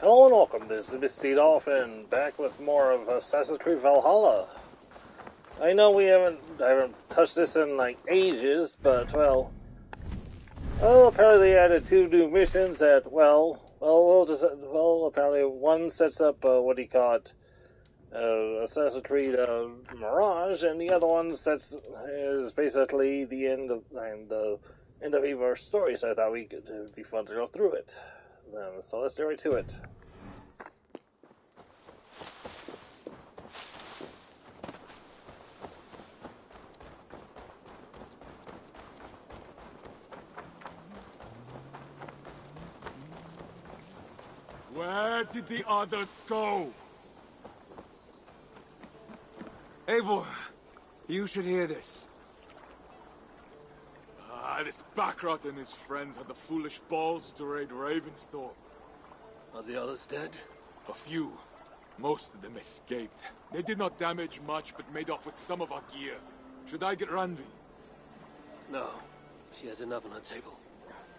Hello and welcome, this is Mistydolphin, back with more of Assassin's Creed Valhalla. I know I haven't touched this in like ages, but apparently they added 2 new missions that, apparently one sets up, Assassin's Creed Mirage, and the other one is basically the end of Eivor's story, so I thought it'd be fun to go through it. So let's get right to it. Where did the others go? Eivor, you should hear this. This Backrot and his friends had the foolish balls to raid Ravensthorpe. Are the others dead? A few. Most of them escaped. They did not damage much, but made off with some of our gear. Should I get Randvi? No. She has enough on her table.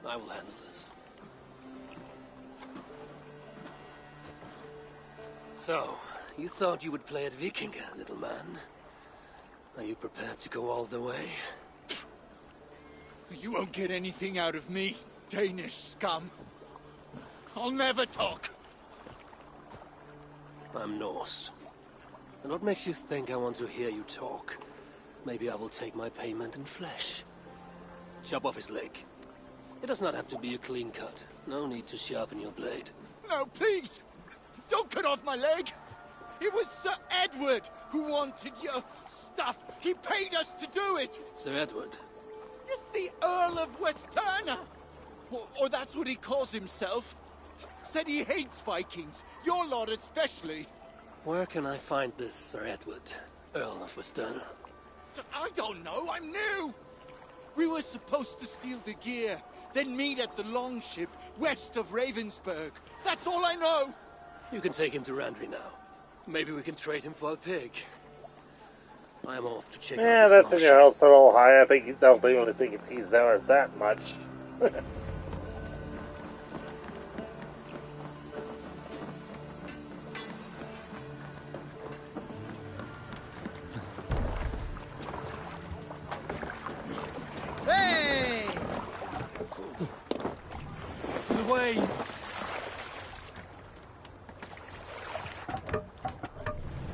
I will handle this. So, you thought you would play at Vikinga, little man? Are you prepared to go all the way? You won't get anything out of me, Danish scum. I'll never talk. I'm Norse. And what makes you think I want to hear you talk? Maybe I will take my payment in flesh. Chop off his leg. It does not have to be a clean cut. No need to sharpen your blade. No, please! Don't cut off my leg! It was Sir Edward who wanted your stuff. He paid us to do it! Sir Edward? Yes, the Earl of Westerna! Or that's what he calls himself. Said he hates Vikings. Your lot especially. Where can I find this Sir Edward, Earl of Westerna? I don't know, I'm new! We were supposed to steal the gear, then meet at the longship west of Ravensburg. That's all I know! You can take him to Randvi now. Maybe we can trade him for a pig. I'm off to check out Yeah, that's in your hopes a little high. I don't really think he's there that much. Hey! To the waves!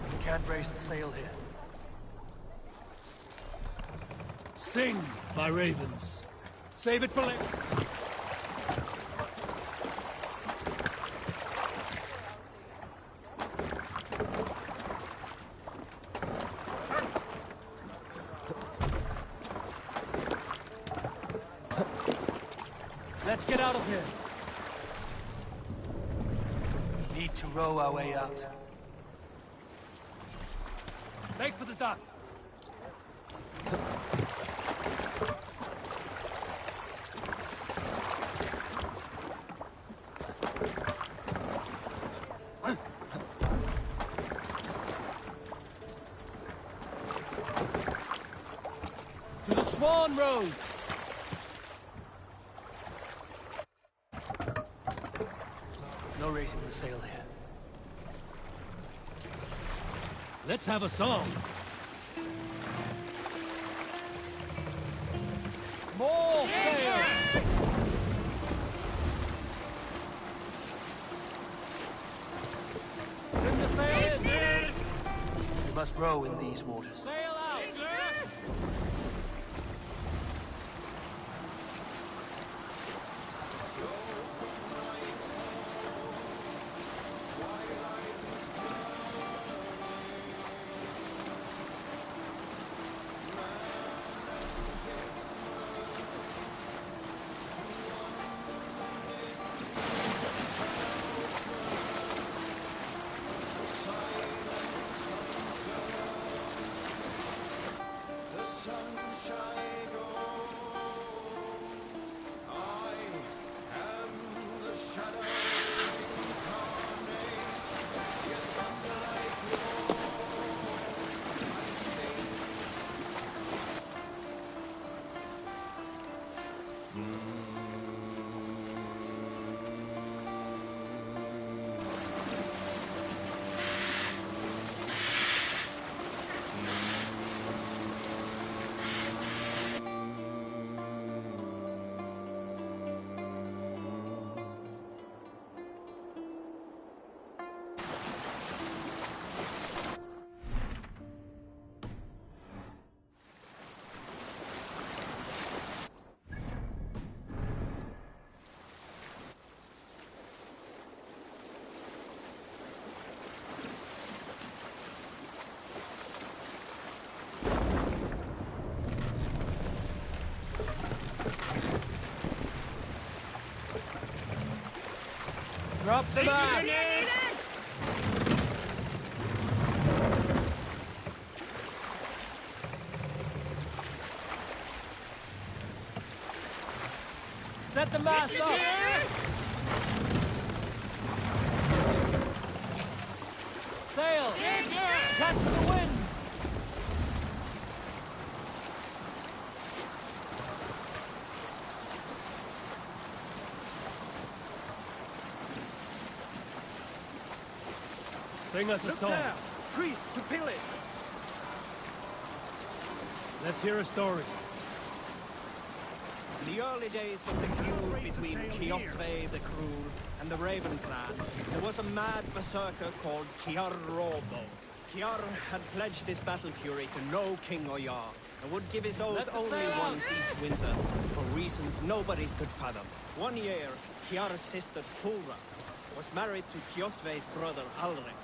We can't raise the sail here. Sing, my ravens. Save it for later. Let's get out of here. We need to row our way out. Make for the dock. To the Swan Road! No raising the sail here. Let's have a song. More sail! Bring the sail in. We must row in these waters. Sail out. Drop the mast! Set the mast up! Sail! Catch the wind! Sing us a song. There! Priest to pillage! Let's hear a story. In the early days of the feud between Kjotve the Cruel and the Raven clan, there was a mad berserker called Kiar Robo. Kiar had pledged his battle fury to no king or jarl, and would give his oath only once each winter, for reasons nobody could fathom. One year, Kiar's sister Thora was married to Kjotve's brother Alrek,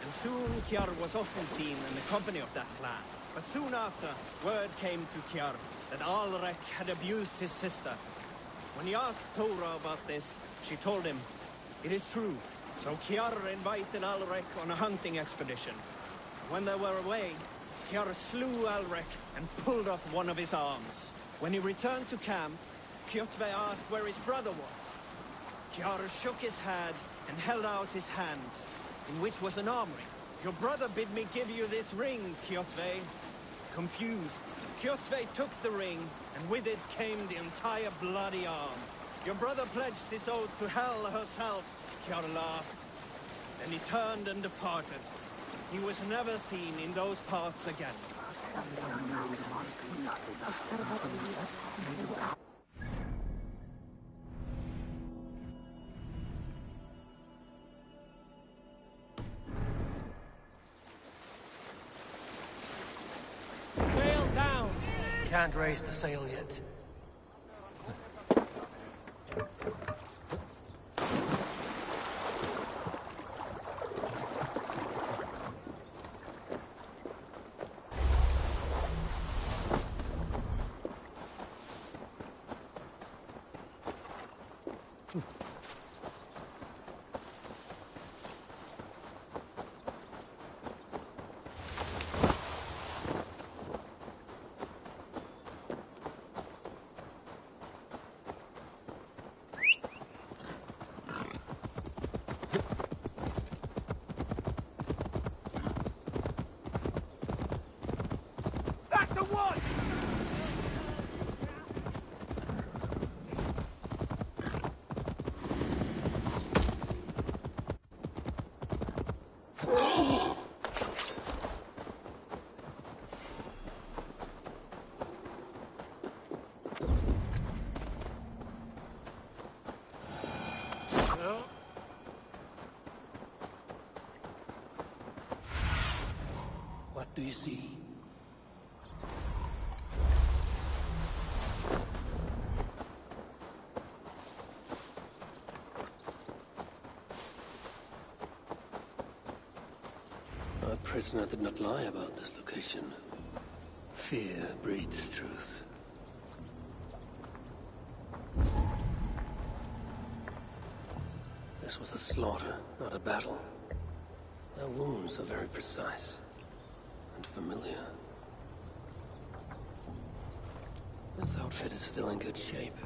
and soon Kiar was often seen in the company of that clan. But soon after, word came to Kiar that Alrek had abused his sister. When he asked Thora about this, she told him, it is true. So Kiar invited Alrek on a hunting expedition. When they were away, Kiar slew Alrek and pulled off one of his arms. When he returned to camp, Kjotve asked where his brother was. Kiar shook his head and held out his hand, in which was an arm ring. Your brother bid me give you this ring, Kjotve. Confused, Kjotve took the ring, and with it came the entire bloody arm. Your brother pledged his oath to Hel herself. Kiar laughed. Then he turned and departed. He was never seen in those parts again. Sail down! Can't raise the sail yet. That's the one! What do you see? Our prisoner did not lie about this location. Fear breeds truth. This was a slaughter, not a battle. Their wounds are very precise and familiar. This outfit is still in good shape.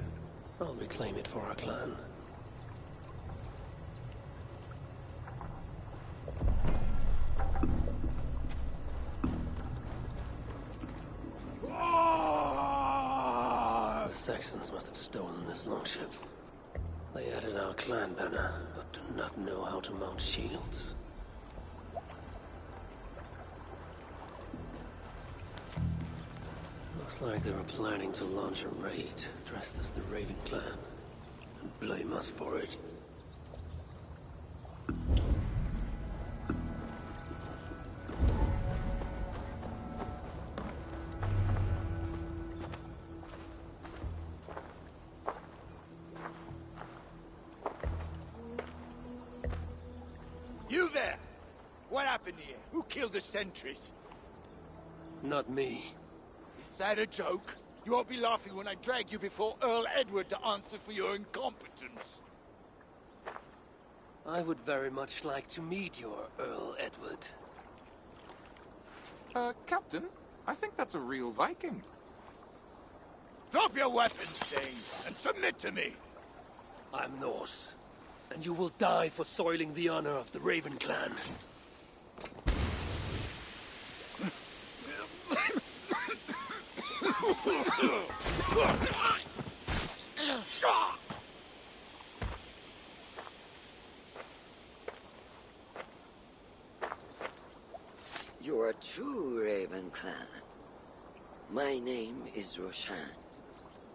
I'll reclaim it for our clan. The Saxons must have stolen this longship. They added our clan banner, but do not know how to mount shields. Looks like they were planning to launch a raid, dressed as the Raven clan, and blame us for it. You there! What happened here? Who killed the sentries? Not me. Is that a joke? You won't be laughing when I drag you before Earl Edward to answer for your incompetence. I would very much like to meet your Earl Edward. Captain, I think that's a real Viking. Drop your weapons, Dane, and submit to me. I'm Norse, and you will die for soiling the honor of the Raven clan. You are true, Raven clan. My name is Roshan,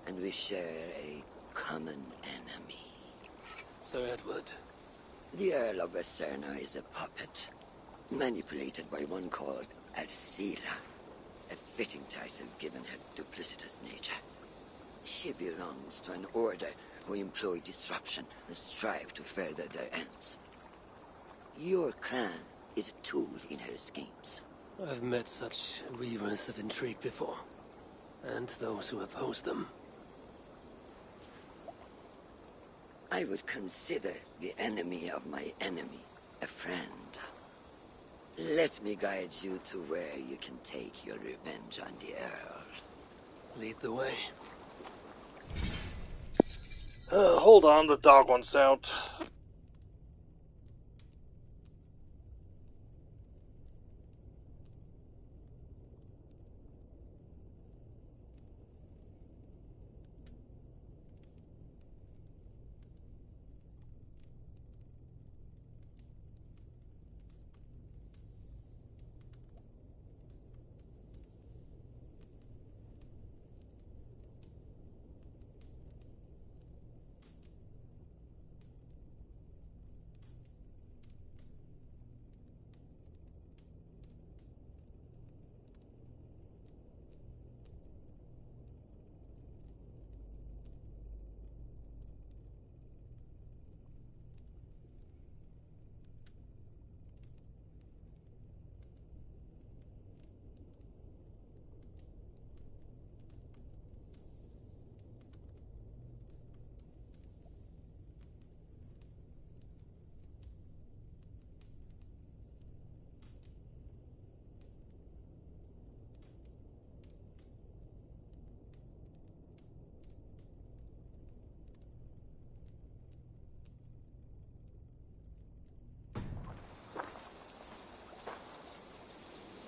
and we share a common enemy. Sir Edward. The Earl of Westerna is a puppet, manipulated by one called Alcila, a fitting title given her duplicitous nature. She belongs to an order who employ disruption and strive to further their ends. Your clan is a tool in her schemes. I've met such weavers of intrigue before, and those who oppose them. I would consider the enemy of my enemy a friend. Let me guide you to where you can take your revenge on the Earl. Lead the way. Hold on, the dog wants out.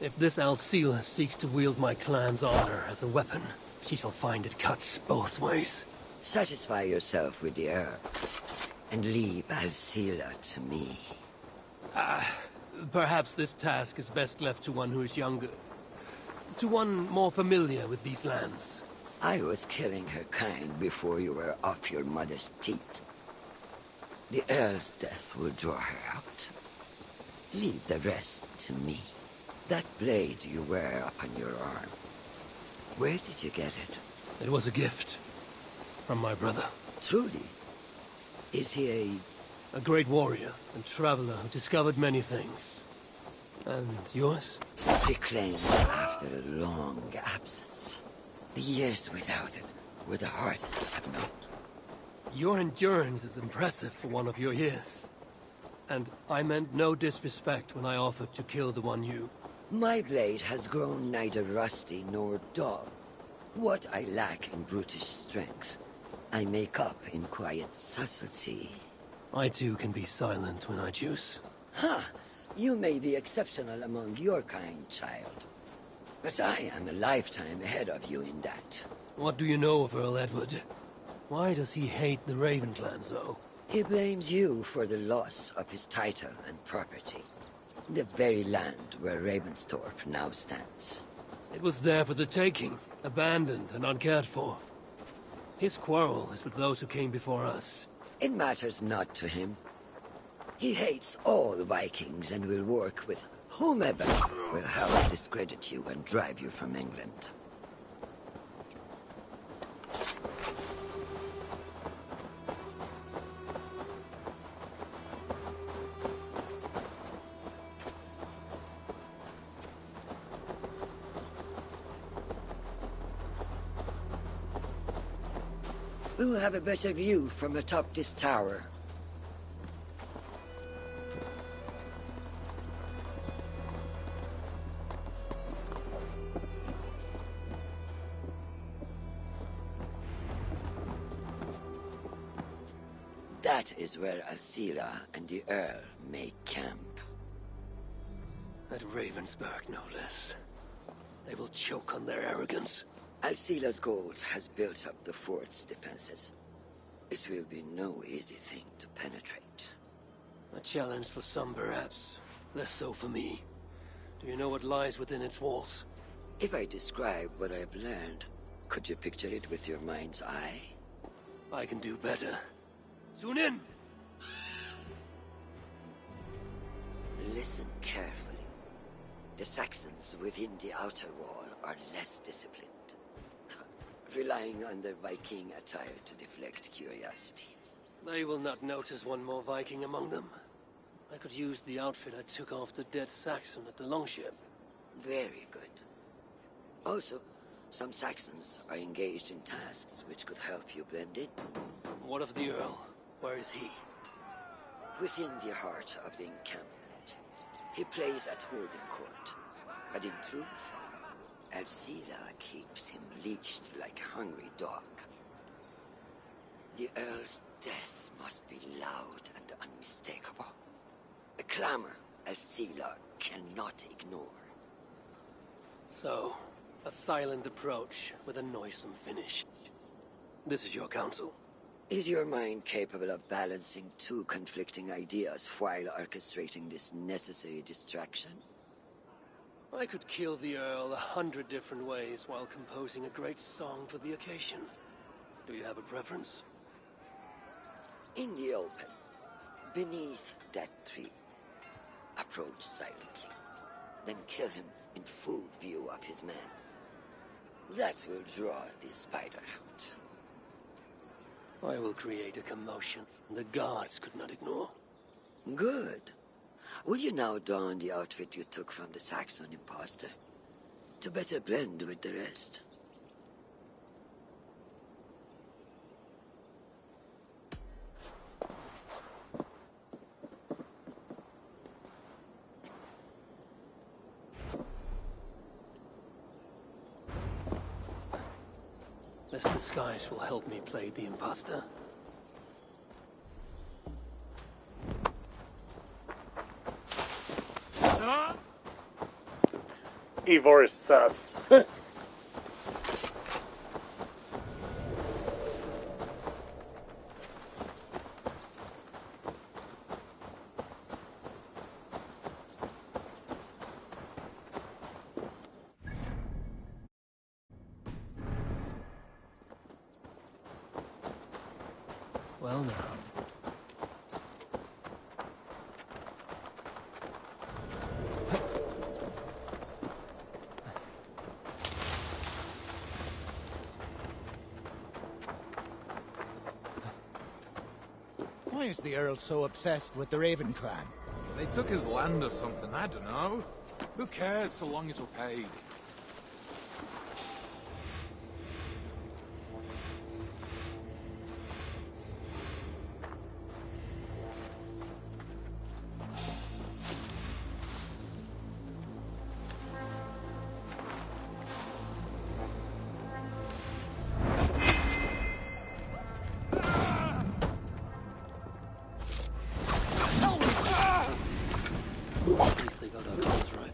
If this Alcila seeks to wield my clan's honor as a weapon, she shall find it cuts both ways. Satisfy yourself with the Earl, and leave Alcila to me. Perhaps this task is best left to one who is younger. To one more familiar with these lands. I was killing her kind before you were off your mother's teat. The Earl's death will draw her out. Leave the rest to me. That blade you wear upon your arm, where did you get it? It was a gift. From my brother. Truly? Is he a great warrior and traveler who discovered many things. And yours? Reclaimed after a long absence. The years without it were the hardest I've known. Your endurance is impressive for one of your years. And I meant no disrespect when I offered to kill the one you... My blade has grown neither rusty nor dull. What I lack in brutish strength, I make up in quiet subtlety. I too can be silent when I choose. Ha! You may be exceptional among your kind, child. But I am a lifetime ahead of you in that. What do you know of Earl Edward? Why does he hate the Raven clan so? He blames you for the loss of his title and property. The very land where Ravensthorpe now stands. It was there for the taking, abandoned and uncared for. His quarrel is with those who came before us. It matters not to him. He hates all Vikings and will work with whomever will help discredit you and drive you from England. We will have a better view from atop this tower. That is where Alcila and the Earl make camp. At Ravensburg, no less. They will choke on their arrogance. Alcila's gold has built up the fort's defenses. It will be no easy thing to penetrate. A challenge for some, perhaps. Less so for me. Do you know what lies within its walls? If I describe what I've learned, could you picture it with your mind's eye? I can do better. Tune in! Listen carefully. The Saxons within the outer wall are less disciplined, relying on their Viking attire to deflect curiosity. They will not notice one more Viking among them. I could use the outfit I took off the dead Saxon at the longship. Very good. Also, some Saxons are engaged in tasks which could help you blend in. What of the Earl? Where is he? Within the heart of the encampment. He plays at holding court. But in truth, Alcila keeps him leashed like a hungry dog. The Earl's death must be loud and unmistakable. A clamor Alcila cannot ignore. So, a silent approach with a noisome finish. This is your counsel. Is your mind capable of balancing two conflicting ideas while orchestrating this necessary distraction? I could kill the Earl 100 different ways while composing a great song for the occasion. Do you have a preference? In the open, beneath that tree, approach silently, then kill him in full view of his men. That will draw the spider out. I will create a commotion the guards could not ignore. Good. Will you now don the outfit you took from the Saxon imposter? To better blend with the rest. This disguise will help me play the imposter. Ivor is sus. Well now. Why is the Earl so obsessed with the Raven clan? They took his land or something, I don't know. Who cares so long as we're paid? At least they got our guns right.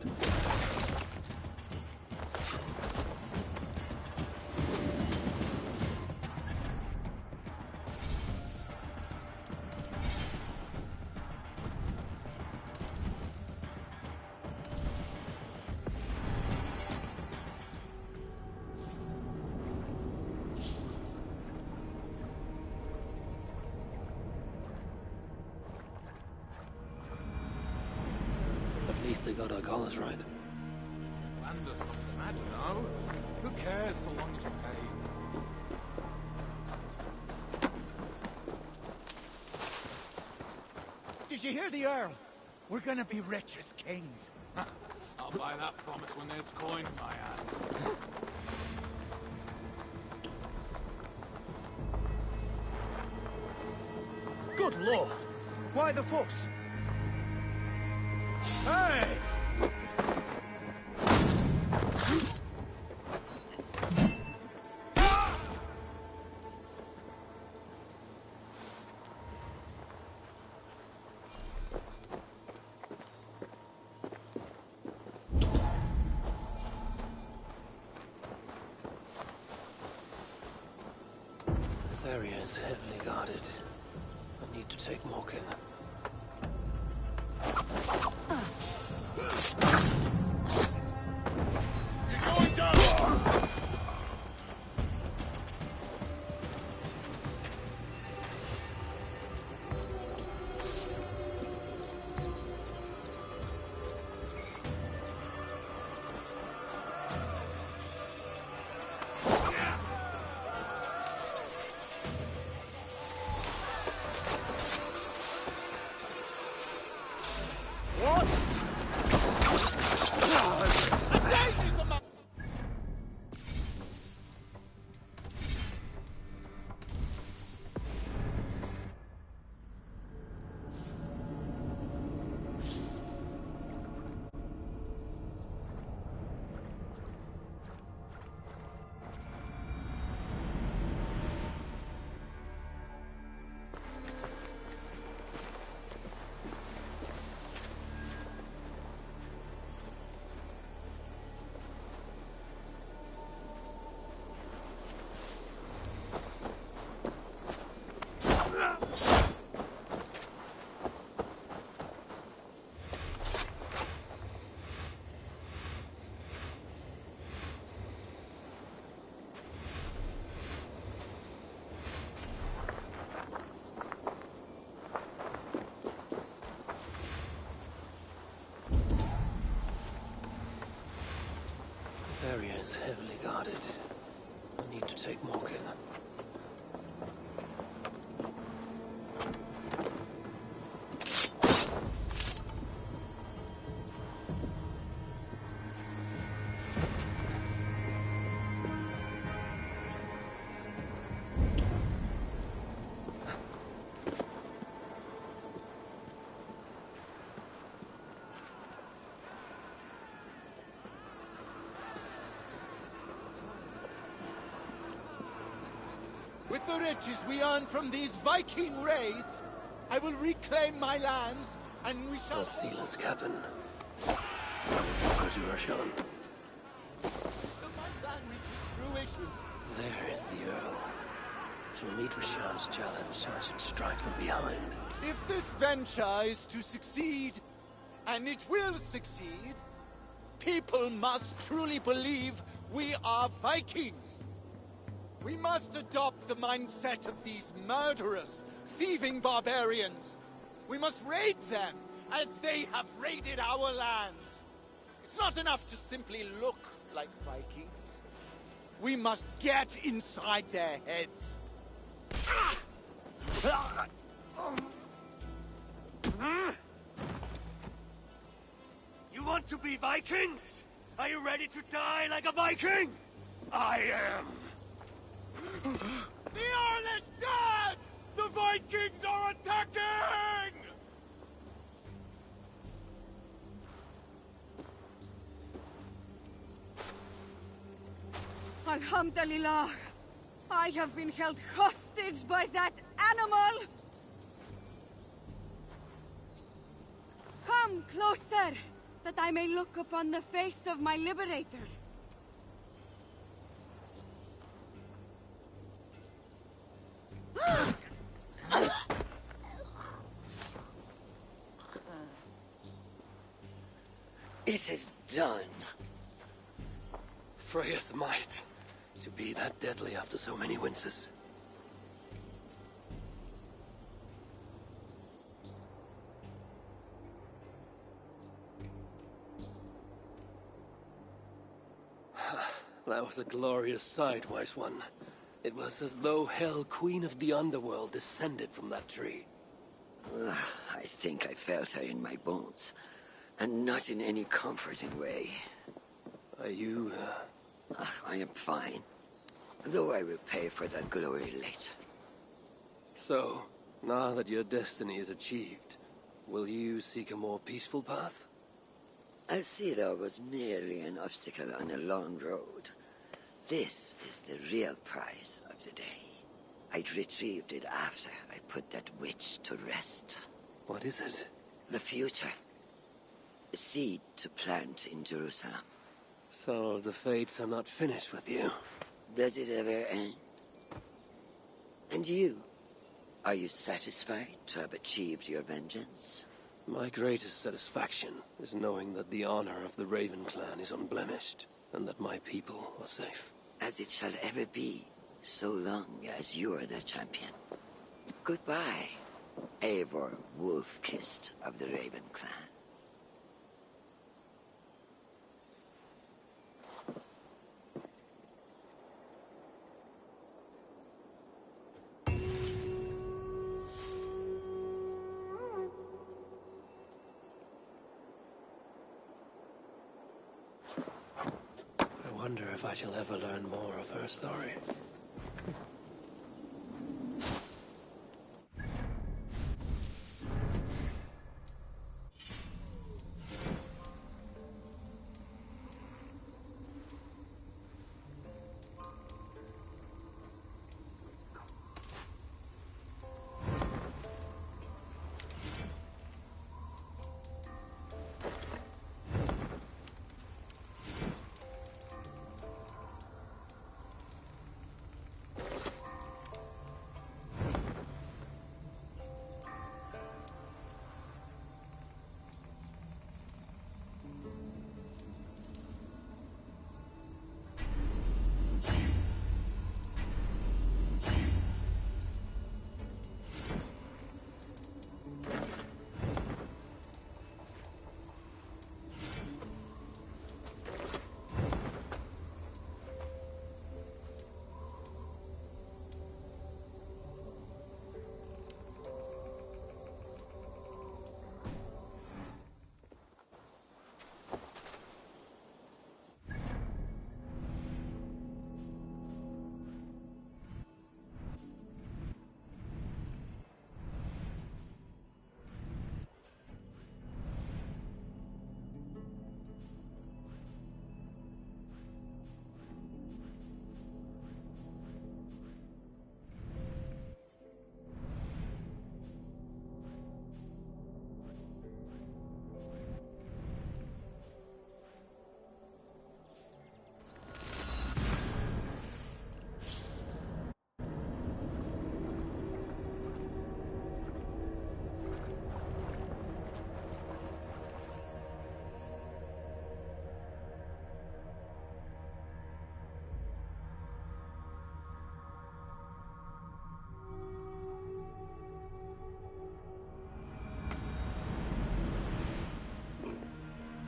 At least they got our colors right. Land or something, I don't know. Who cares so long as we're paid? Did you hear the Earl? We're gonna be rich as kings. I'll buy that promise when there's coin in my hand. Good lord! Why the fuss? Hey! This area is heavily guarded. I need to take more care. You're going down! This area is heavily guarded. I need to take more care. With the riches we earn from these Viking raids, I will reclaim my lands, and we shall... Alcila's cabin. Go to Roshan. So my plan reaches fruition. There is the Earl. To meet Roshan's challenge, I should strike from behind. If this venture is to succeed, and it will succeed, people must truly believe we are Vikings. We must adopt the mindset of these murderous, thieving barbarians. We must raid them as they have raided our lands. It's not enough to simply look like Vikings. We must get inside their heads. You want to be Vikings? Are you ready to die like a Viking? I am. The Earl is dead! The Vikings are attacking! Alhamdulillah, I have been held hostage by that animal! Come closer, that I may look upon the face of my liberator. It is done. Freya's might. To be that deadly after so many winters. That was a glorious sight, Wise One. It was as though Hell, Queen of the Underworld, descended from that tree. I think I felt her in my bones, and not in any comforting way. Are you, I am fine, though I will pay for that glory later. So, now that your destiny is achieved, will you seek a more peaceful path? Alcida was merely an obstacle on a long road. This is the real prize of the day. I'd retrieved it after I put that witch to rest. What is it? The future. A seed to plant in Jerusalem. So the fates are not finished with you. Does it ever end? And you? Are you satisfied to have achieved your vengeance? My greatest satisfaction is knowing that the honor of the Raven clan is unblemished, and that my people are safe. As it shall ever be, so long as you are the champion. Goodbye, Eivor Wolf-Kissed of the Raven clan. I wonder if I shall ever learn more of her story.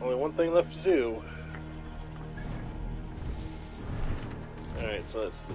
Only one thing left to do. Alright, so let's see.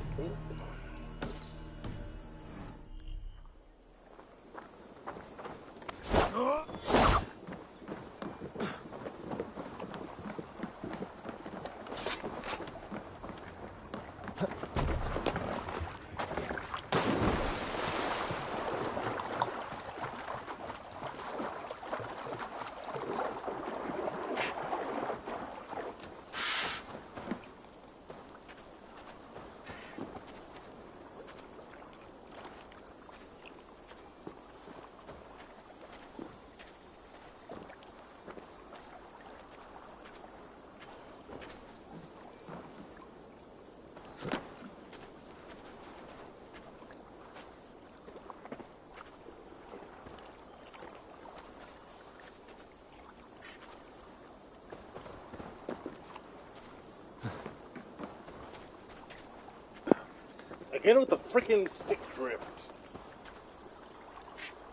Again with the freaking stick drift.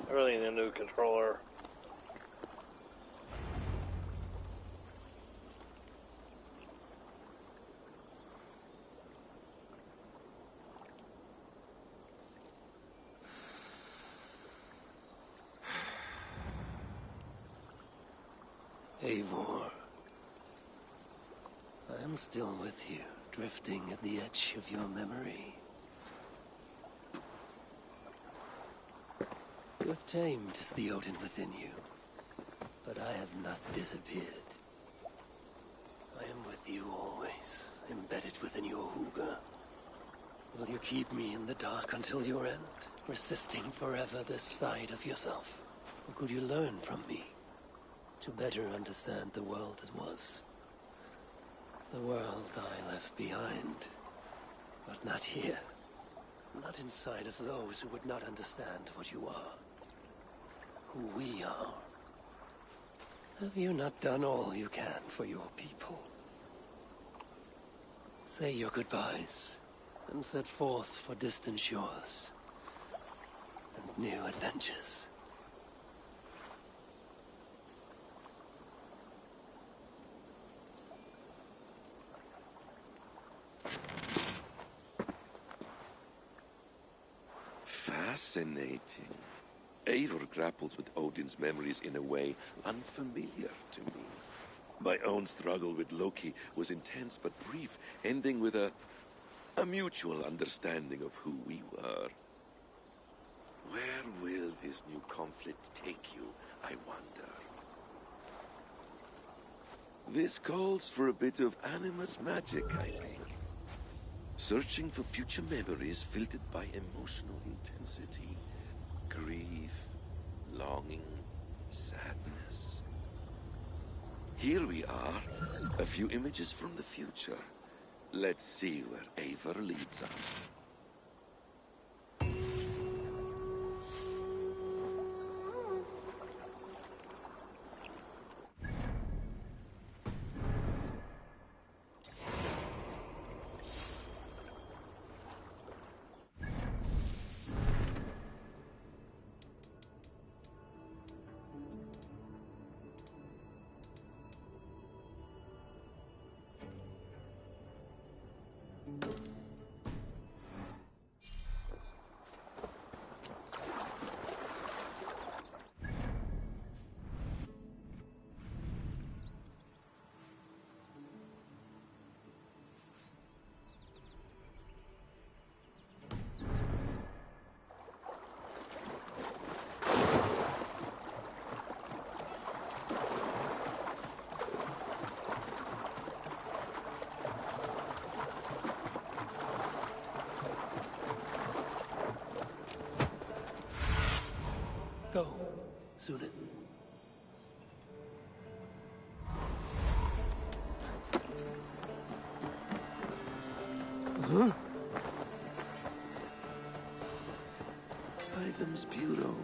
I really need a new controller. Eivor, I am still with you, drifting at the edge of your memory. You have tamed the Odin within you, but I have not disappeared. I am with you always, embedded within your hooga. Will you keep me in the dark until your end, resisting forever this side of yourself? Or could you learn from me, to better understand the world that was? The world I left behind, but not here, not inside of those who would not understand what you are. Who we are. Have you not done all you can for your people? Say your goodbyes, and set forth for distant shores, and new adventures. Fascinating. Eivor grapples with Odin's memories in a way unfamiliar to me. My own struggle with Loki was intense but brief, ending with a mutual understanding of who we were. Where will this new conflict take you, I wonder? This calls for a bit of animus magic, I think. Searching for future memories filtered by emotional intensity, grief, longing, sadness. Here we are, a few images from the future. Let's see where Eivor leads us. Go, Sunan. Huh? Items Bureau.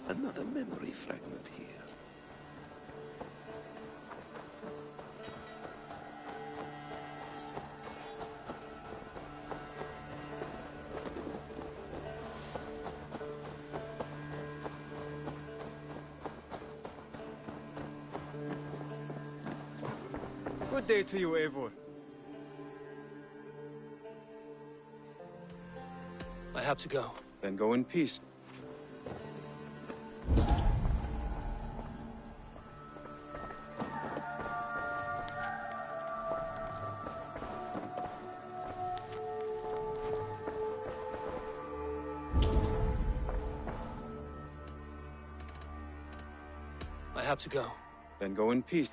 Another memory fragment here. Good day to you, Eivor. I have to go. Then go in peace. I have to go. Then go in peace.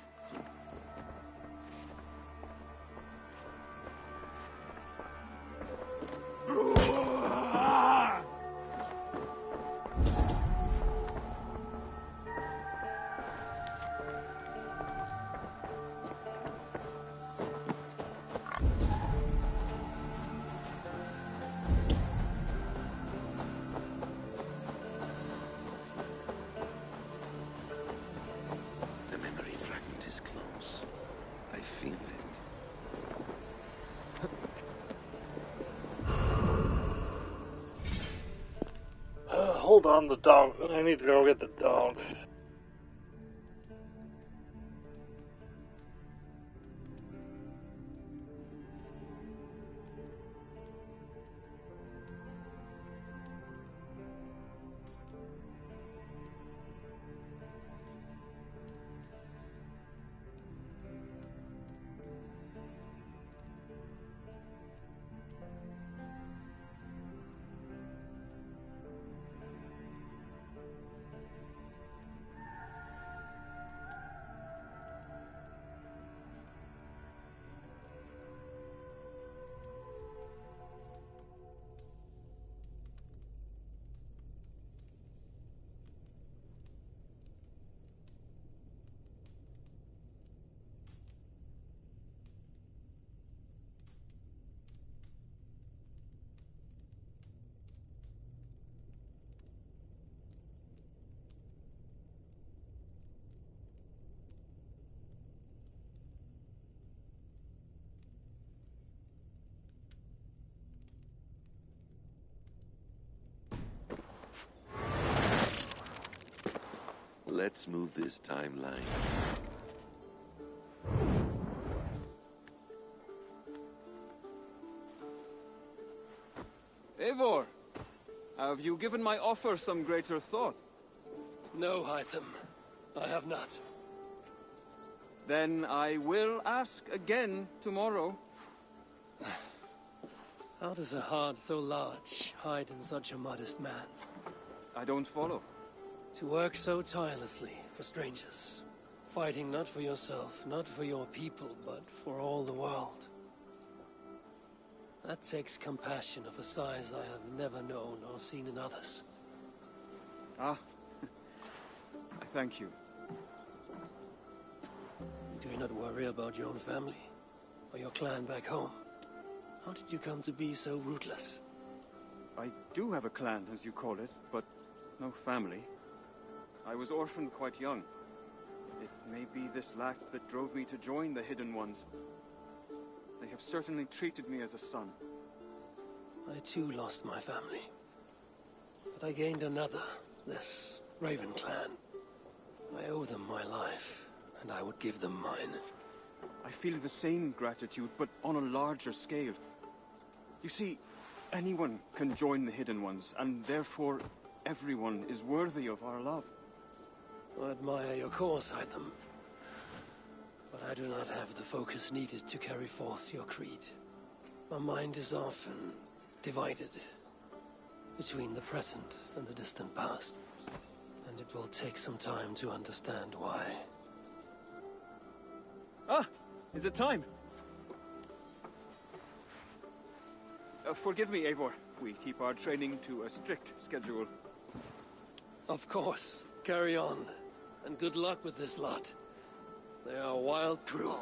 The memory fragment is close. I feel it. Hold on, the dog. I need to go get the dog. Let's move this timeline. Eivor, have you given my offer some greater thought? No, Hytham. I have not. Then I will ask again tomorrow. How does a heart so large hide in such a modest man? I don't follow. To work so tirelessly for strangers. Fighting not for yourself, not for your people, but for all the world. That takes compassion of a size I have never known or seen in others. Ah, I thank you. Do you not worry about your own family? Or your clan back home? How did you come to be so rootless? I do have a clan, as you call it, but no family. I was orphaned quite young. It may be this lack that drove me to join the Hidden Ones. They have certainly treated me as a son. I too lost my family. But I gained another, this Raven clan. I owe them my life, and I would give them mine. I feel the same gratitude, but on a larger scale. You see, anyone can join the Hidden Ones, and therefore everyone is worthy of our love. I admire your course, Hytham. But I do not have the focus needed to carry forth your creed. My mind is often divided between the present and the distant past. And it will take some time to understand why. Ah! Is it time? Forgive me, Eivor. We keep our training to a strict schedule. Of course. Carry on. And good luck with this lot. They are a wild crew.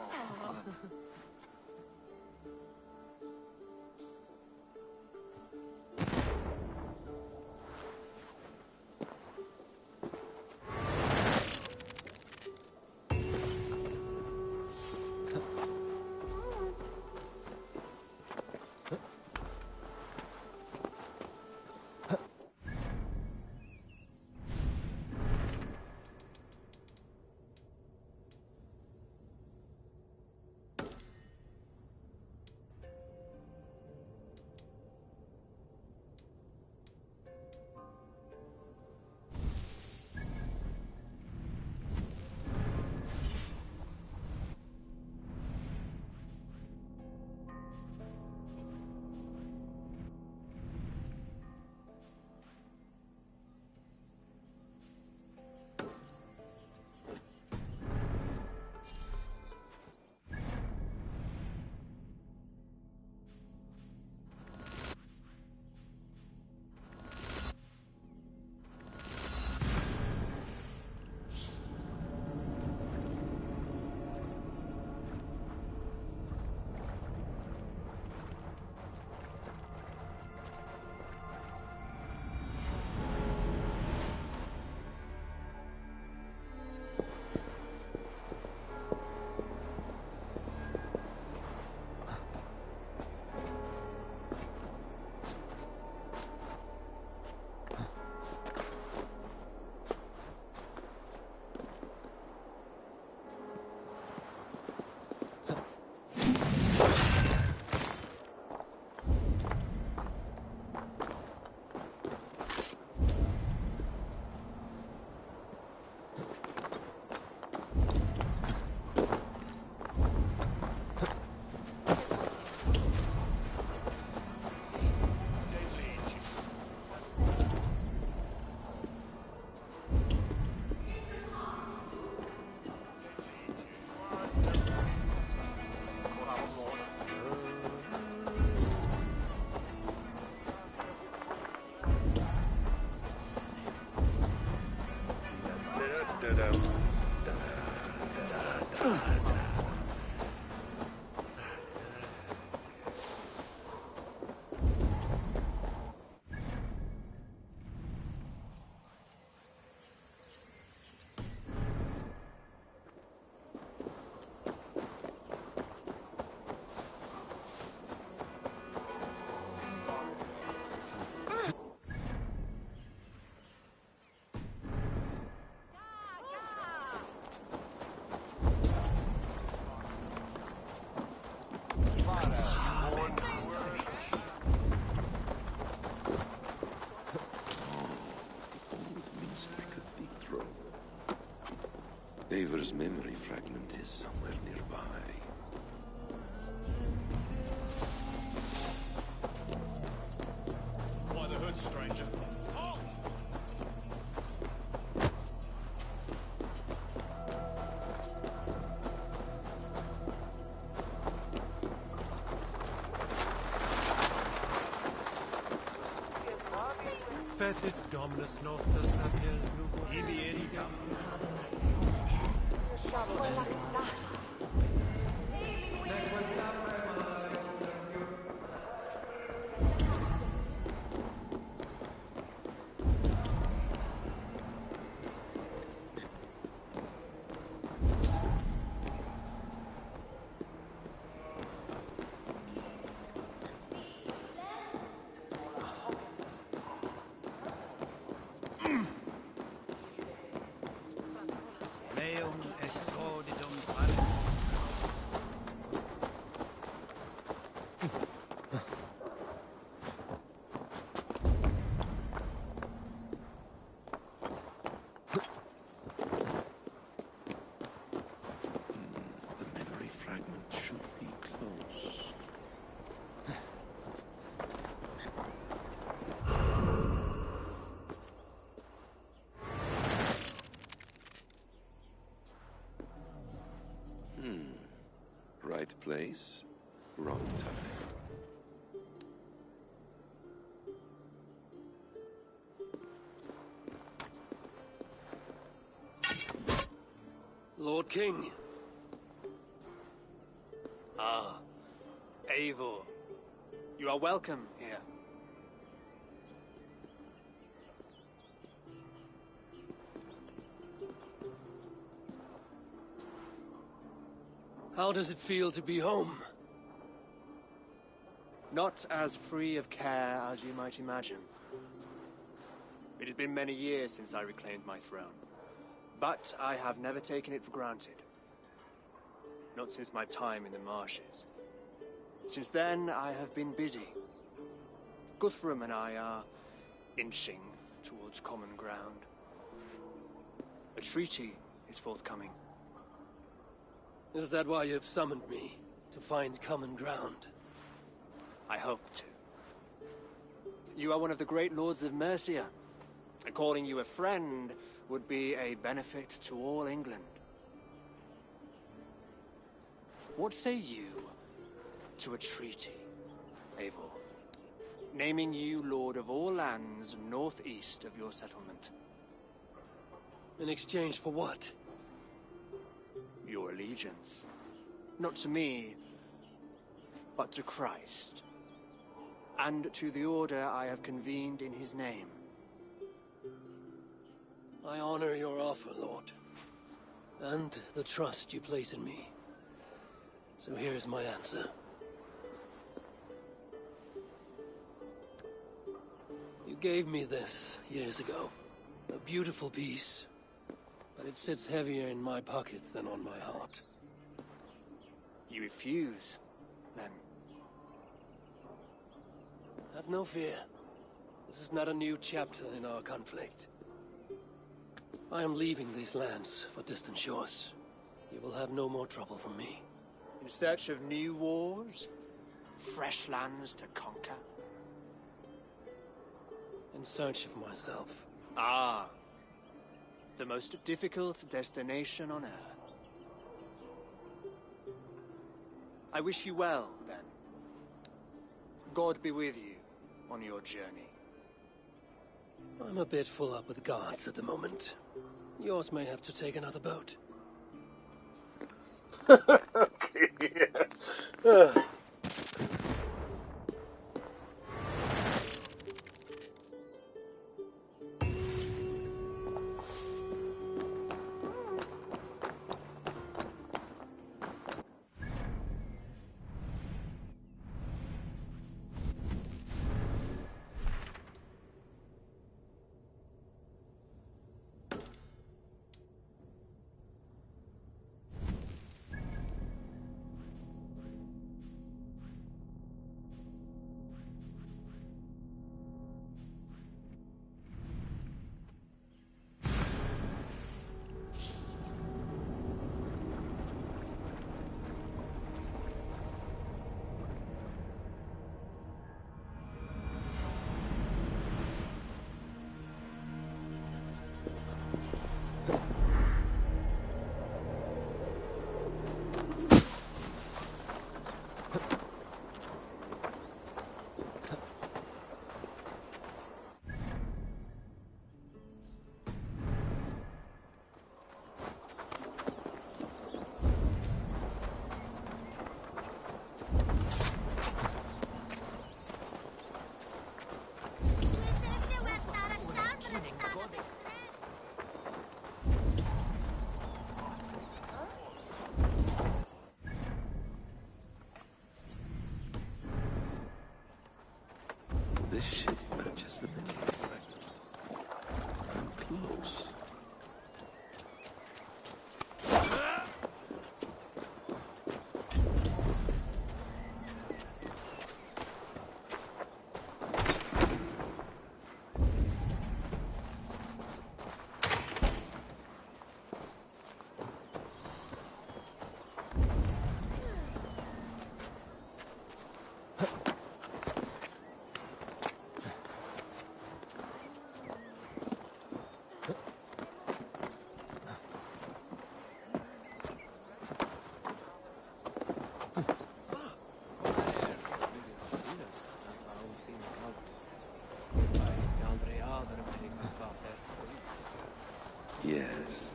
Eivor's memory fragment is somewhere nearby. Why the hood, stranger? Halt! Fecit Dominus Nostus Sapiens Ibi Erigam. The memory fragment should be close. Right place, wrong time. Lord King. Ah, Eivor. You are welcome here. How does it feel to be home? Not as free of care as you might imagine. It has been many years since I reclaimed my throne, but I have never taken it for granted. Not since my time in the marshes. Since then, I have been busy. Guthrum and I are inching towards common ground. A treaty is forthcoming. Is that why you have summoned me? To find common ground? I hope to. You are one of the great lords of Mercia, and calling you a friend would be a benefit to all England. What say you to a treaty, Eivor? Naming you lord of all lands northeast of your settlement. In exchange for what? Your allegiance. Not to me, but to Christ. And to the order I have convened in his name. I honor your offer, Lord. And the trust you place in me. So here's my answer. You gave me this years ago. A beautiful piece. But it sits heavier in my pocket than on my heart. You refuse, then? Have no fear. This is not a new chapter in our conflict. I am leaving these lands for distant shores. You will have no more trouble from me. In search of new wars? Fresh lands to conquer? In search of myself. Ah. The most difficult destination on Earth. I wish you well, then. God be with you on your journey. I'm a bit full up with guards at the moment. Yours may have to take another boat. Okay, yeah. Yes,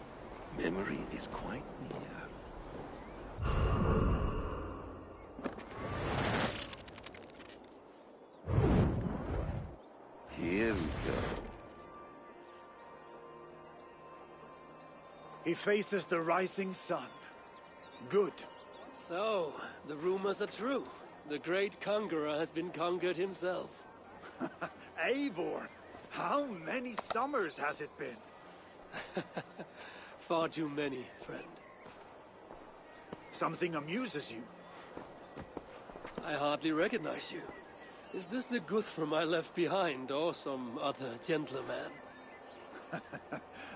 memory is quite near. Here we go. He faces the rising sun. Good. So, the rumors are true. The great conqueror has been conquered himself. Eivor, how many summers has it been? Far too many, friend. Something amuses you. I hardly recognize you. Is this the Guthrum I left behind, or some other gentler man?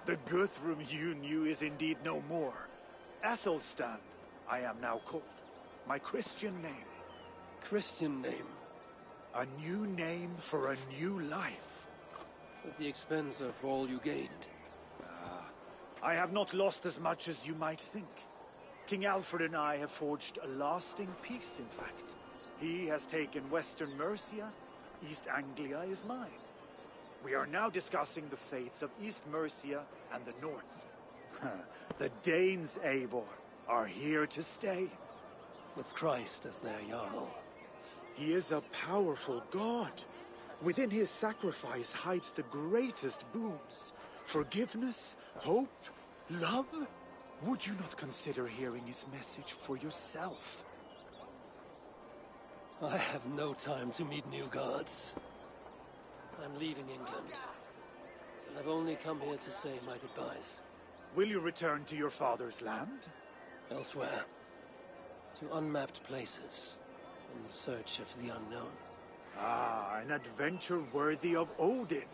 The Guthrum you knew is indeed no more. Athelstan, I am now called. My Christian name. Christian name? A new name for a new life. At the expense of all you gained. I have not lost as much as you might think. King Alfred and I have forged a lasting peace, in fact. He has taken Western Mercia, East Anglia is mine. We are now discussing the fates of East Mercia and the North. The Danes, Eivor, are here to stay. With Christ as their Jarl. He is a powerful god. Within his sacrifice hides the greatest boons. Forgiveness, hope, love. Would you not consider hearing his message for yourself? I have no time to meet new gods. I'm leaving England. And I've only come here to say my goodbyes. Will you return to your father's land? Elsewhere. To unmapped places. In search of the unknown. Ah, an adventure worthy of Odin.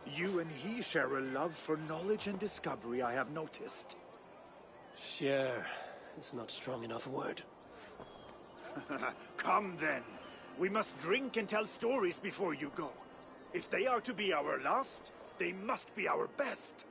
You and he share a love for knowledge and discovery, I have noticed. Share is not strong enough a word. Come then. We must drink and tell stories before you go. If they are to be our last, they must be our best.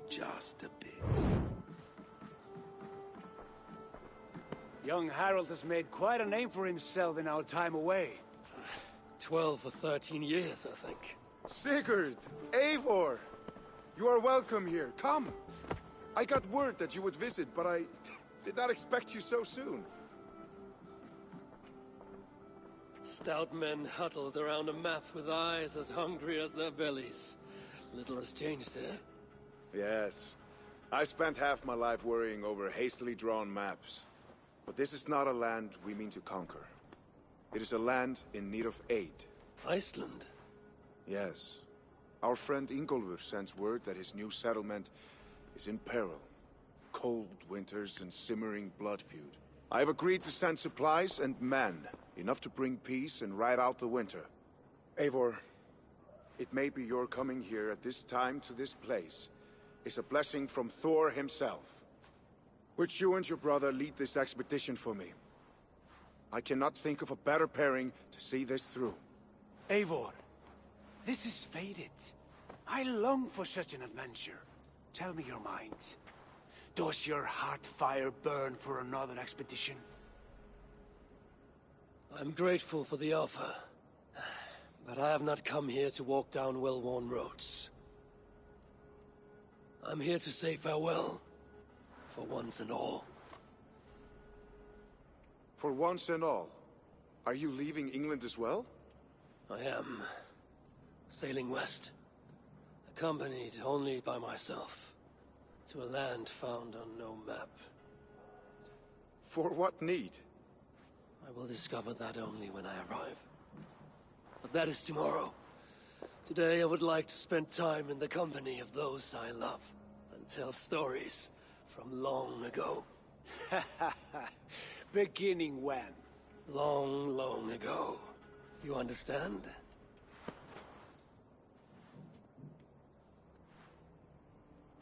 Just a bit. Young Harold has made quite a name for himself in our time away. 12 or 13 years, I think. Sigurd! Eivor! You are welcome here. Come! I got word that you would visit, but I did not expect you so soon. Stout men huddled around a map with eyes as hungry as their bellies. Little has changed here. Yes. I spent half my life worrying over hastily drawn maps. But this is not a land we mean to conquer. It is a land in need of aid. Iceland? Yes. Our friend Ingólfur sends word that his new settlement is in peril. Cold winters and simmering blood feud. I have agreed to send supplies and men, enough to bring peace and ride out the winter. Eivor, it may be your coming here at this time to this place is a blessing from Thor himself. Would you and your brother lead this expedition for me? I cannot think of a better pairing to see this through. Eivor, this is fated. I long for such an adventure. Tell me your mind. Does your heart fire burn for another expedition? I'm grateful for the offer. But I have not come here to walk down well-worn roads. I'm here to say farewell. For once and all. For once and all? Are you leaving England as well? I am. Sailing west. Accompanied only by myself. To a land found on no map. For what need? I will discover that only when I arrive. But that is tomorrow. Today I would like to spend time in the company of those I love. And tell stories from long ago. Beginning when? Long, long ago. You understand?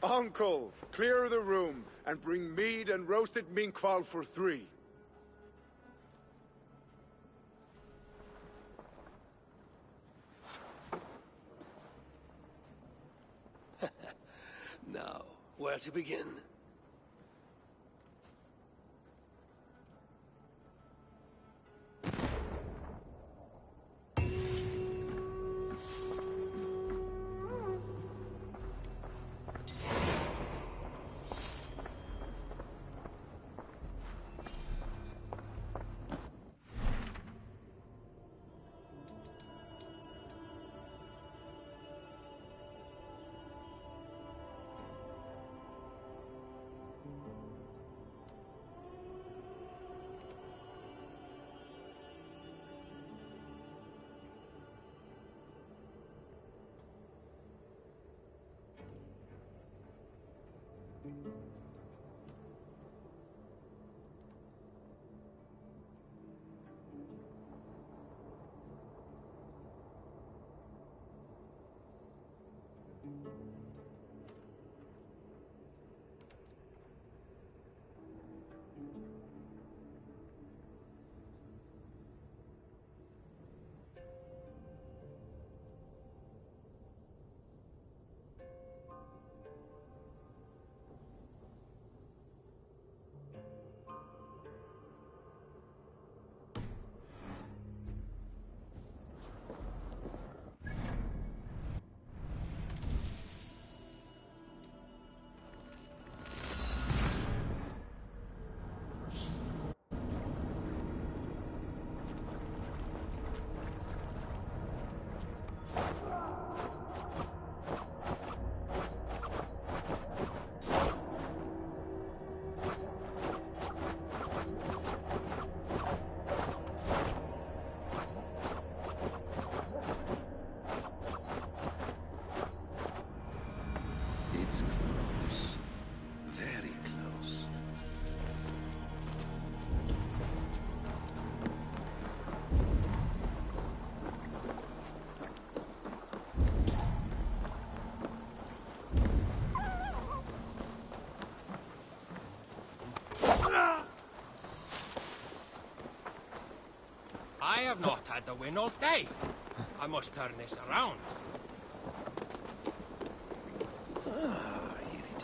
Uncle, clear the room and bring mead and roasted minkwal for 3. Now, where to begin? It's close. Very close. I have not had the wind all day. I must turn this around. Ah, here it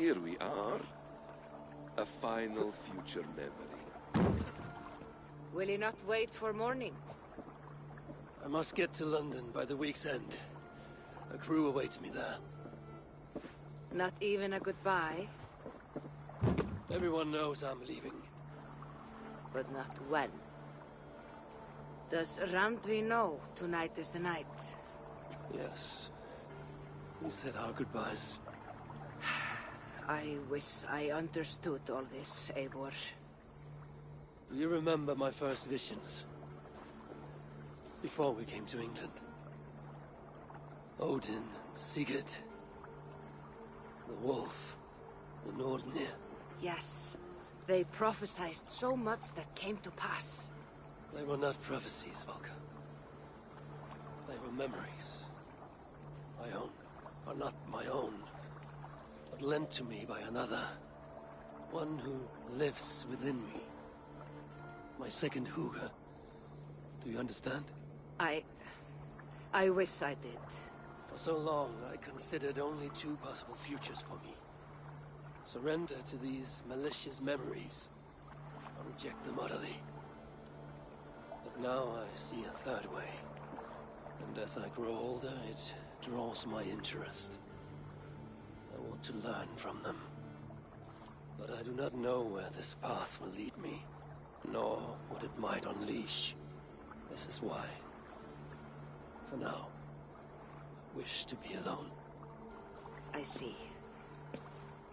here we are. A final future memory. Will you not wait for morning? I must get to London by the week's end. A crew awaits me there. Not even a goodbye? Everyone knows I'm leaving. But not when. Does Randvi know tonight is the night? Yes. We said our goodbyes. I wish I understood all this, Eivor. Do you remember my first visions? Before we came to England. Odin and Sigurd. The wolf. The Nordnir. Yes. They prophesied so much that came to pass. They were not prophecies, Valka. They were memories. My own. Or not my own. But lent to me by another. One who lives within me. My second Huga. Do you understand? I wish I did. For so long, I considered only two possible futures for me. Surrender to these malicious memories, or reject them utterly. But now I see a third way. And as I grow older, it draws my interest. I want to learn from them. But I do not know where this path will lead me, nor what it might unleash. This is why, for now, I wish to be alone. I see.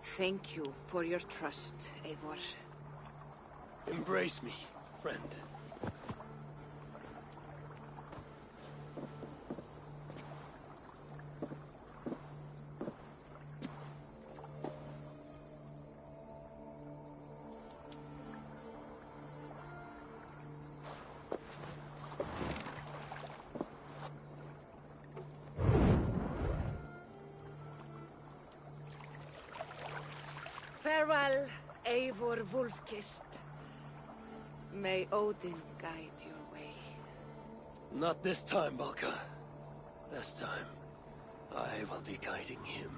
Thank you for your trust, Eivor. Embrace me, friend. Farewell, Eivor Wolfkist. May Odin guide your way. Not this time, Valka. This time, I will be guiding him.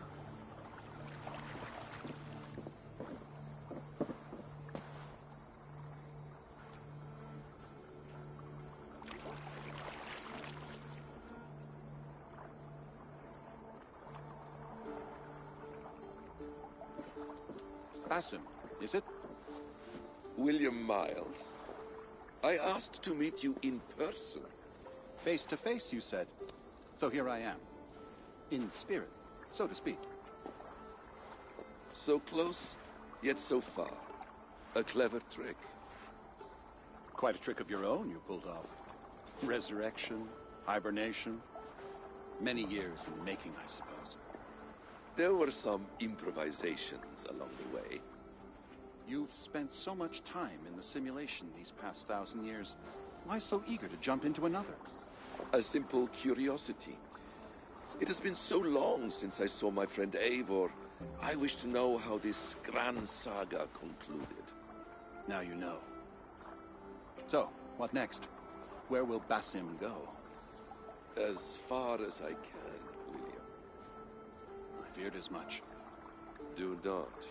Basim, is it? William Miles. I asked to meet you in person. Face to face, you said. So here I am. In spirit, so to speak. So close, yet so far. A clever trick. Quite a trick of your own you pulled off. Resurrection, hibernation. Many years in the making, I suppose. There were some improvisations along the way. You've spent so much time in the simulation these past 1,000 years. Why so eager to jump into another? A simple curiosity. It has been so long since I saw my friend Eivor. I wish to know how this grand saga concluded. Now you know. So, what next? Where will Basim go? As far as I can, William. I feared as much. Do not.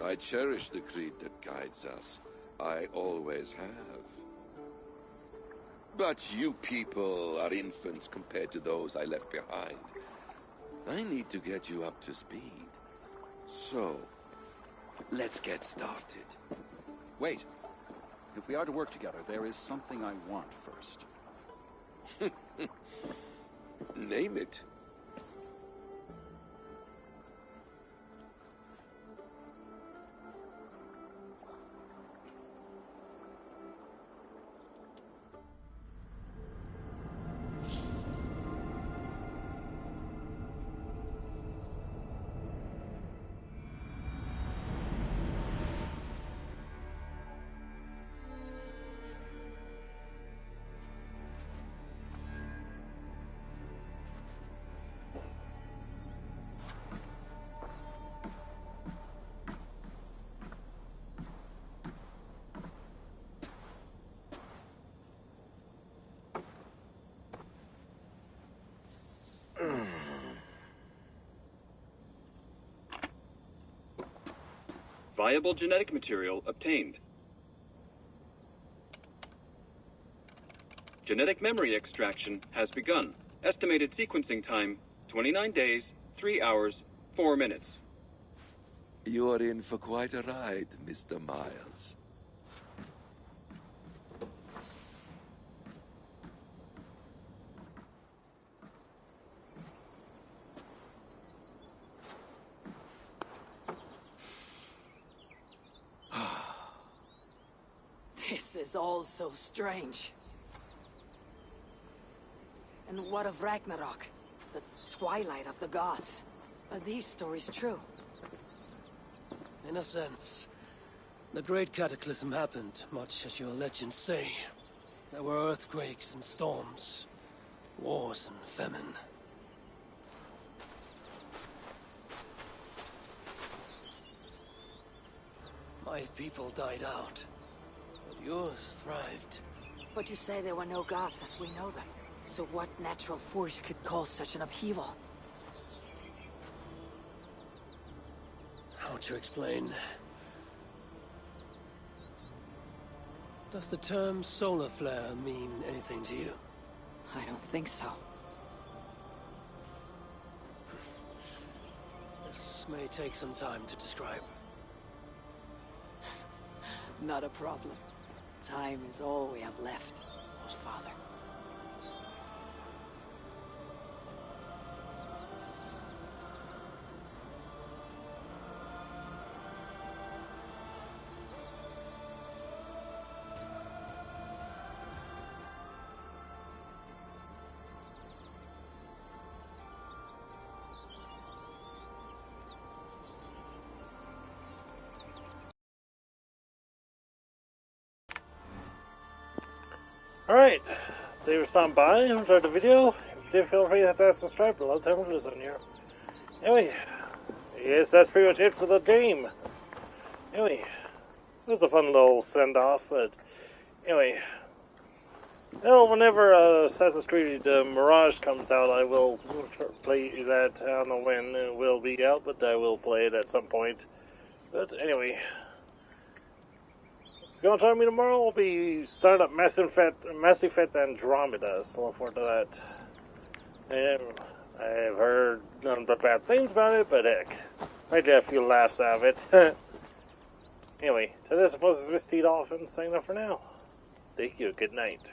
I cherish the creed that guides us. I always have. But you people are infants compared to those I left behind. I need to get you up to speed. So, let's get started. Wait. If we are to work together, there is something I want first. Name it. Viable genetic material obtained. Genetic memory extraction has begun. Estimated sequencing time, 29 days, 3 hours, 4 minutes. You are in for quite a ride, Mr. Miles. This is all so strange. And what of Ragnarok? The twilight of the gods? Are these stories true? In a sense. The Great Cataclysm happened, much as your legends say. There were earthquakes and storms, wars and famine. My people died out, but yours thrived. But you say there were no gods as we know them. So what natural force could cause such an upheaval? How to explain? Does the term solar flare mean anything to you? I don't think so. This may take some time to describe. Not a problem. Time is all we have left, Father. Alright, thank you for stopping by, enjoyed the video. If you did, feel free to hit that subscribe button, tell me what is on here. Anyway, yes, that's pretty much it for the game. Anyway, it was a fun little send-off, but anyway. Well, whenever Assassin's Creed Mirage comes out, I will play that. I don't know when it will be out, but I will play it at some point. But anyway, if you want to join me tomorrow, I'll be starting up Mass Effect Andromeda, so look forward to that. And I've heard none but bad things about it, but heck, I get a few laughs out of it. Anyway, so this was Mistydolphin saying that for now. Thank you, good night.